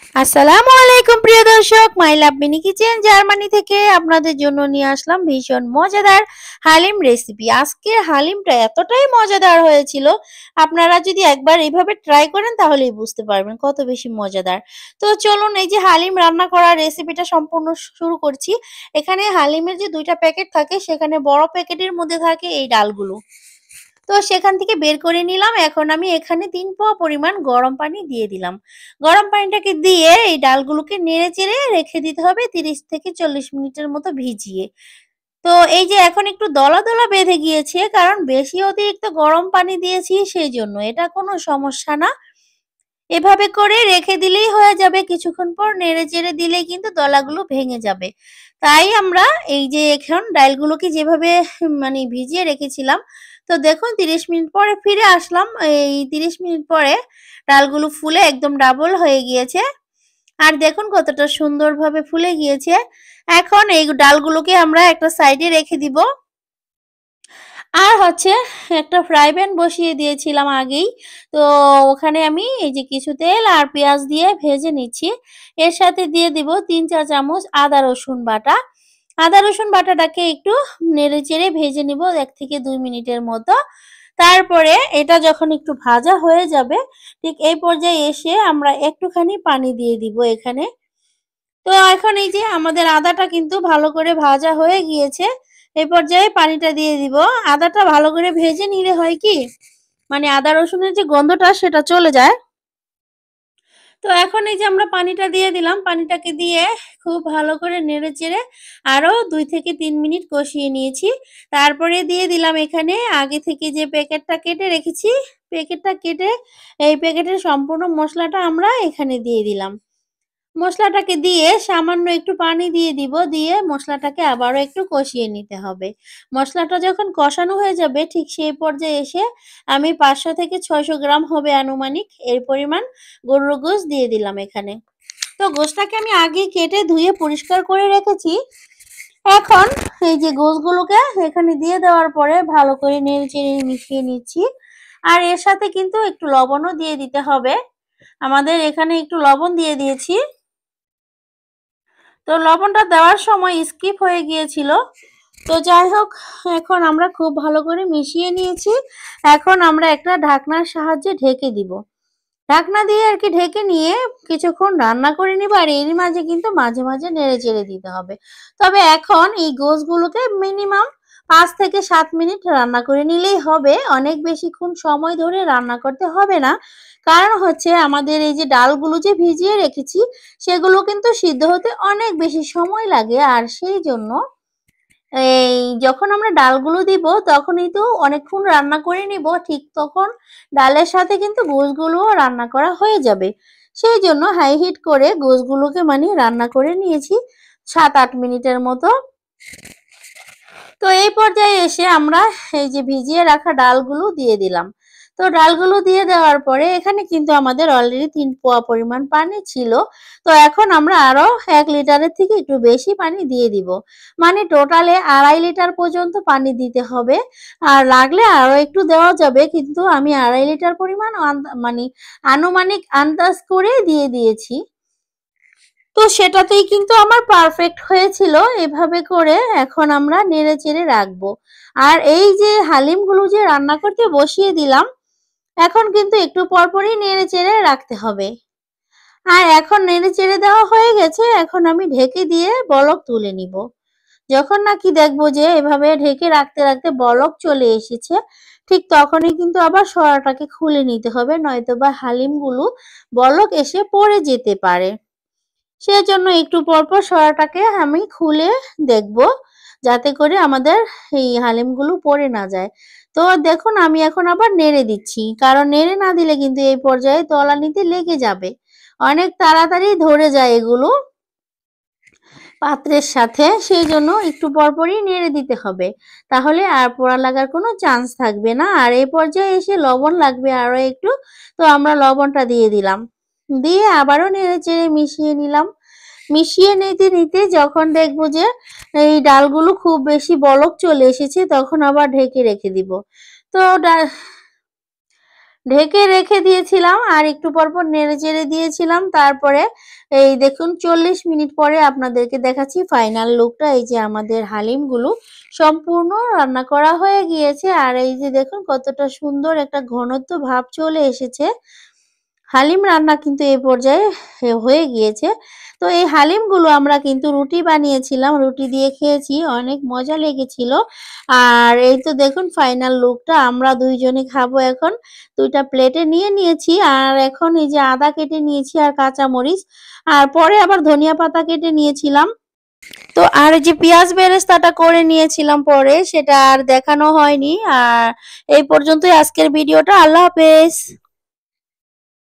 আসসালামু আলাইকুম প্রিয় দর্শক, মাই লাভ মিনি কিচেন জার্মানি থেকে আপনাদের জন্য নিয়ে আসলাম ভীষণ মজাদার হালিম রেসিপি। আজকের হালিমটা এতটাই মজাদার হয়েছিল, আপনারা যদি একবার এইভাবে ট্রাই করেন তাহলেই বুঝতে পারবেন কত বেশি মজাদার। তো চলুন এই যে হালিম রান্না করার রেসিপিটা সম্পূর্ণ শুরু করছি। এখানে হালিমের যে 2টা প্যাকেট থাকে, সেখানে বড় প্যাকেটের মধ্যে থাকে এই ডালগুলো। তো সেখান থেকে বের করে নিলাম। এখন আমি এখানে 3 পোয়া পরিমাণ গরম পানি দিয়ে দিলাম। গরম পানিটাকে দিয়ে এই ডালগুলোকে নেড়ে-চেড়ে রেখে দিতে হবে 30 থেকে 40 মিনিটের মতো ভিজিয়ে। তো এই যে এখন একটু দলা, দলা বেঁধে গিয়েছে, কারণ বেশি অতিরিক্ত গরম পানি দিয়েছি সেইজন্য। এটা কোনো সমস্যা না। এভাবে করে রেখে দিলেই হয়ে যাবে। কিছুক্ষণ পর নেড়ে-চেড়ে দিলেই কিন্তু দলাগুলো ভেঙে যাবে। তাই আমরা এই যে এখন ডালগুলোকে যেভাবে ভিজিয়ে রেখেছিলাম, তো দেখুন 30 মিনিট পরে ফিরে আসলাম। এই 30 মিনিট পরে ডালগুলো ফুলে একদম ডাবল হয়ে গিয়েছে। আর দেখুন কতটা সুন্দরভাবে ফুলে গিয়েছে। এখন এই ডালগুলোকে আমরা একটা সাইডে রেখে দিব। আর হচ্ছে একটা ফ্রাই প্যান বসিয়ে দিয়েছিলাম আগেই। তো ওখানে আমি এই যে কিছু তেল আর পেঁয়াজ দিয়ে ভেজে নিচ্ছি। এর সাথে দিয়ে দিব ৩-৪ চামচ আদা রসুন বাটা। আদা রসুন বাটাটাকে একটু নেড়েচেড়ে ভেজে নিব ১ থেকে ২ মিনিটের মতো। তারপরে এটা যখন একটু ভাজা হয়ে যাবে, ঠিক এই পর্যায়ে এসে আমরা একটুখানি পানি দিয়ে দিব এখানে। তো এখন এই যে আমাদের আদাটা কিন্তু ভালো করে ভাজা হয়ে গিয়েছে। এই পর্যায়ে পানিটা দিয়ে দিব। আদাটা ভালো করে ভেজে নিলে হয় কি, আদা রসুনের যে গন্ধটা সেটা চলে যায়। তো এখন এই যে আমরা পানিটা দিয়ে দিলাম। পানিটাকে দিয়ে খুব ভালো করে নেড়েচেড়ে আরো ২ থেকে ৩ মিনিট কষিয়ে নিয়েছি। তারপরে দিয়ে দিলাম এখানে আগে থেকে যে প্যাকেটটা কেটে রেখেছি, প্যাকেটটা কেটে এই প্যাকেটের সম্পূর্ণ মসলাটা আমরা এখানে দিয়ে দিলাম। মসলাটাকে দিয়ে সামান্য একটু পানি দিয়ে দিব। দিয়ে মসলাটাকে আবারও একটু কষিয়ে নিতে হবে। মসলাটা যখন কষানো হয়ে যাবে, ঠিক সেই পর্যায়ে এসে আমি ৫০০ থেকে ৬০০ গ্রাম হবে আনুমানিক এই পরিমাণ গরুর গোশত দিয়ে দিলাম এখানে। তো গোশতটাকে আমি আগেই কেটে ধুয়ে পরিষ্কার করে রেখেছি। এখন এই যে গোশতগুলোকে এখানে দিয়ে দেওয়ার পরে ভালো করে নেড়েচেড়ে মিশিয়ে নিচ্ছি। আর এর সাথে কিন্তু একটু লবণও দিয়ে দিতে হবে। আমাদের এখানে একটু লবণ দিয়ে দিয়েছি। তো লবণটা দেওয়ার সময় স্কিপ হয়ে গিয়েছিল। তো যাই হোক, এখন আমরা খুব ভালো করে মিশিয়ে নিয়েছি। এখন আমরা একটা ঢাকনার সাহায্যে ঢেকে দিব। ঢাকনা দিয়ে আর কি ঢেকে নিয়ে কিছুক্ষণ রান্না করে নিব। আর এরই মাঝে কিন্তু মাঝে মাঝে নেড়ে চেড়ে দিতে হবে। তবে এখন এই গোশতগুলোকে মিনিমাম ৫ থেকে ৭ মিনিট রান্না করে নিলেই হবে। অনেক বেশিক্ষণ সময় ধরে রান্না করতে হবে না। কারণ হচ্ছে আমাদের এই যে ডালগুলো যে ভিজিয়ে রেখেছি, সেগুলো কিন্তু সিদ্ধ হতে অনেক বেশি সময় লাগে। আর সেই জন্য এই যখন আমরা ডালগুলো দিব তখনই তো অনেকক্ষণ রান্না করে নিব, ঠিক তখন ডালের সাথে কিন্তু গোশতগুলোও রান্না করা হয়ে যাবে। সেই জন্য হাই হিট করে গোশতগুলোকে রান্না করে নিয়েছি ৭-৮ মিনিটের মতো। তো এই পর্যায়ে এসে আমরা এই যে ভিজিয়ে রাখা ডালগুলো দিয়ে দিলাম। তো ডালগুলো দিয়ে দেওয়ার পরে এখানে কিন্তু আমাদের অলরেডি ৩ পোয়া পরিমাণ পানি ছিল। তো এখন আমরা আরো ১ লিটারের থেকে একটু বেশি পানি দিয়ে দিব। টোটালে ২.৫ লিটার পর্যন্ত পানি দিতে হবে। আর লাগলে আরো একটু দেওয়া যাবে, কিন্তু আমি ২.৫ লিটার পরিমাণ আনুমানিক আন্দাজ করে দিয়ে দিয়েছি। তো সেটাতেই কিন্তু আমার পারফেক্ট হয়েছিল। এভাবে করে এখন আমরা নেড়ে চেড়ে রাখবো। আর এই যে হালিমগুলো যে রান্না করতে বসিয়ে দিলাম, এখন কিন্তু একটু পরপরই নেড়ে চেড়ে রাখতে হবে। আর এখন নেড়ে চেড়ে দেওয়া হয়ে গেছে। এখন আমি ঢেকে দিয়ে বলক তুলে নিব। যখন নাকি দেখবো যে এভাবে ঢেকে রাখতে রাখতে বলক চলে এসেছে, ঠিক তখনই কিন্তু আবার সরাটাকে খুলে নিতে হবে, নয়তোবা হালিমগুলো বলক এসে পড়ে যেতে পারে। সেজন্য একটু পরপর সরাটাকে আমি খুলে দেখব, যাতে করে আমাদের এই হালিমগুলো পড়ে না যায়। তো দেখুন আমি এখন আবার নেড়ে দিচ্ছি, কারণ নেড়ে না দিলে কিন্তু এই পর্যায়ে তলানিতে লেগে যাবে। অনেক তাড়াতাড়ি ধরে যায় এগুলো পাত্রের সাথে, সেই জন্য একটু পরপরই নেড়ে দিতে হবে। তাহলে আর পোড়া লাগার কোনো চান্স থাকবে না। আর এই পর্যায়ে এসে লবণ লাগবে আরো একটু। তো আমরা লবণটা দিয়ে দিলাম। দিয়ে আবারও নেড়ে চেড়ে মিশিয়ে নিলাম। মিশিয়ে নিতে নিতে যখন দেখবো যে এই ডালগুলো খুব বেশি বলক চলে এসেছে, তখন আবার ঢেকে রেখে দিব। তো ঢেকে রেখে দিয়েছিলাম আর একটু পরপর নেড়ে চেড়ে দিয়েছিলাম। তারপরে এই দেখুন 40 মিনিট পরে আপনাদেরকে দেখাচ্ছি ফাইনাল লুকটা। এই যে আমাদের হালিমগুলো সম্পূর্ণ রান্না করা হয়ে গিয়েছে আর এই যে দেখুন কতটা সুন্দর একটা ঘনত্ব ভাব চলে এসেছে। হালিম রান্না কিন্তু এ পর্যায়ে হয়ে গিয়েছে। তো এই হালিমগুলো আমরা কিন্তু রুটি বানিয়েছিলাম, রুটি দিয়ে খেয়েছি, অনেক মজা লেগেছিল। আর এই তো দেখুন ফাইনাল লুকটা, আমরা ২ জনে খাবো এখন। ২ টা প্লেটে নিয়ে নিয়েছি আর এখন এই যে আদা কেটে নিয়েছি আর কাঁচামরিচ। আর পরে আবার ধনিয়া পাতা কেটে নিয়েছিলাম। তো আর এই যে পেঁয়াজ বেরেস্তাটা করে নিয়েছিলাম পরে, সেটা আর দেখানো হয়নি। আর এই পর্যন্তই আজকের ভিডিওটা। আল্লাহ হাফেজ।